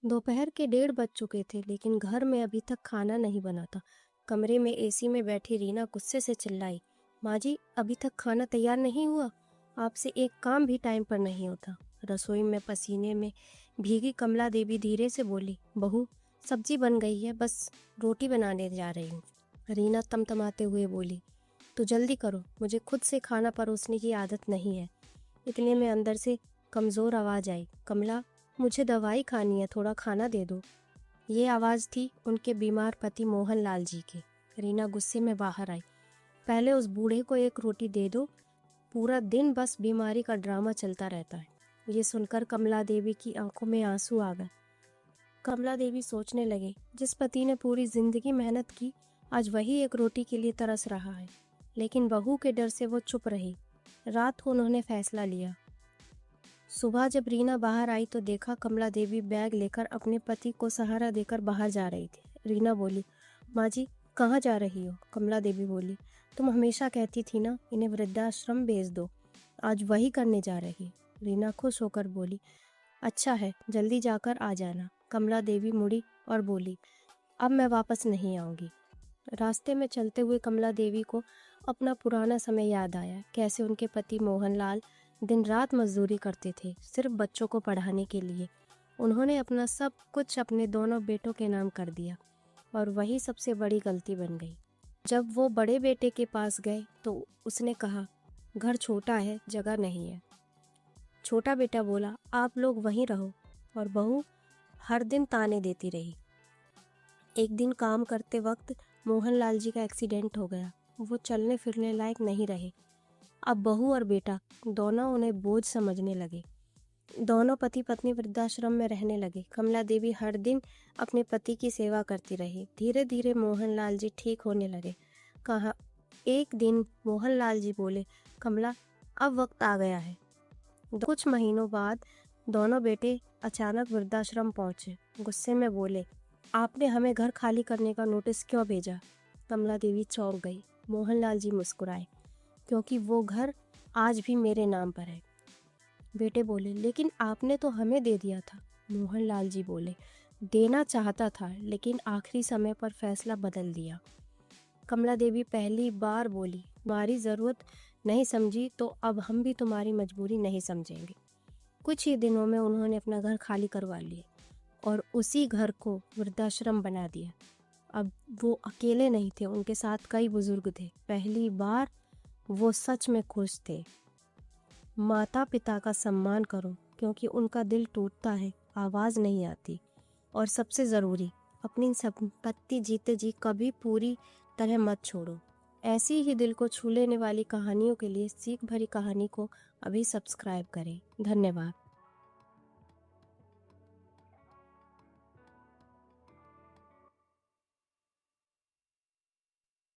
दोपहर के 1:30 बज चुके थे, लेकिन घर में अभी तक खाना नहीं बना था। कमरे में एसी में बैठी रीना गुस्से से चिल्लाई, माँ जी, अभी तक खाना तैयार नहीं हुआ? आपसे एक काम भी टाइम पर नहीं होता। रसोई में पसीने में भीगी कमला देवी धीरे से बोली, बहू, सब्जी बन गई है, बस रोटी बनाने जा रही हूँ। रीना तमतमाते हुए बोली, तो जल्दी करो, मुझे खुद से खाना परोसने की आदत नहीं है। इतने में अंदर से कमज़ोर आवाज़ आई, कमला, मुझे दवाई खानी है, थोड़ा खाना दे दो। ये आवाज़ थी उनके बीमार पति मोहन लाल जी की। रीना गुस्से में बाहर आई, पहले उस बूढ़े को एक रोटी दे दो, पूरा दिन बस बीमारी का ड्रामा चलता रहता है। ये सुनकर कमला देवी की आंखों में आंसू आ गए। कमला देवी सोचने लगे, जिस पति ने पूरी जिंदगी मेहनत की, आज वही एक रोटी के लिए तरस रहा है। लेकिन बहू के डर से वो चुप रही। रात को उन्होंने फैसला लिया। सुबह जब रीना बाहर आई तो देखा कमला देवी बैग लेकर अपने पति को सहारा देकर बाहर जा रही थी। रीना बोली, माँ जी, कहाँ जा रही हो? कमला देवी बोली, तुम हमेशा कहती थी ना, इन्हें वृद्धाश्रम भेज दो, आज वही करने जा रही। रीना खुश होकर बोली, अच्छा है, जल्दी जाकर आ जाना। कमला देवी मुड़ी और बोली, अब मैं वापस नहीं आऊँगी। रास्ते में चलते हुए कमला देवी को अपना पुराना समय याद आया, कैसे उनके पति मोहनलाल दिन रात मजदूरी करते थे सिर्फ बच्चों को पढ़ाने के लिए। उन्होंने अपना सब कुछ अपने दोनों बेटों के नाम कर दिया और वही सबसे बड़ी गलती बन गई। जब वो बड़े बेटे के पास गए तो उसने कहा, घर छोटा है, जगह नहीं है। छोटा बेटा बोला, आप लोग वहीं रहो, और बहू हर दिन ताने देती रही। एक दिन काम करते वक्त मोहनलाल जी का एक्सीडेंट हो गया। वो चलने फिरने लायक नहीं रहे। अब बहू और बेटा दोनों उन्हें बोझ समझने लगे। दोनों पति पत्नी वृद्धाश्रम में रहने लगे। कमला देवी हर दिन अपने पति की सेवा करती रही। धीरे धीरे मोहनलाल जी ठीक होने लगे। कहा, एक दिन मोहनलाल जी बोले, कमला, अब वक्त आ गया है। कुछ महीनों बाद दोनों बेटे अचानक वृद्धाश्रम पहुंचे। गुस्से में बोले, आपने हमें घर खाली करने का नोटिस क्यों भेजा? कमला देवी चौंक गई। मोहनलाल जी मुस्कुराए, क्योंकि वो घर आज भी मेरे नाम पर है। बेटे बोले, लेकिन आपने तो हमें दे दिया था। मोहनलाल जी बोले, देना चाहता था, लेकिन आखिरी समय पर फैसला बदल दिया। कमला देवी पहली बार बोली, तुम्हारी ज़रूरत नहीं समझी तो अब हम भी तुम्हारी मजबूरी नहीं समझेंगे। कुछ ही दिनों में उन्होंने अपना घर खाली करवा लिया और उसी घर को वृद्धाश्रम बना दिया। अब वो अकेले नहीं थे, उनके साथ कई बुजुर्ग थे। पहली बार वो सच में खुश थे। माता पिता का सम्मान करो, क्योंकि उनका दिल टूटता है, आवाज़ नहीं आती। और सबसे ज़रूरी, अपनी संपत्ति जीते जी कभी पूरी तरह मत छोड़ो। ऐसी ही दिल को छू लेने वाली कहानियों के लिए सीख भरी कहानी को अभी सब्सक्राइब करें। धन्यवाद।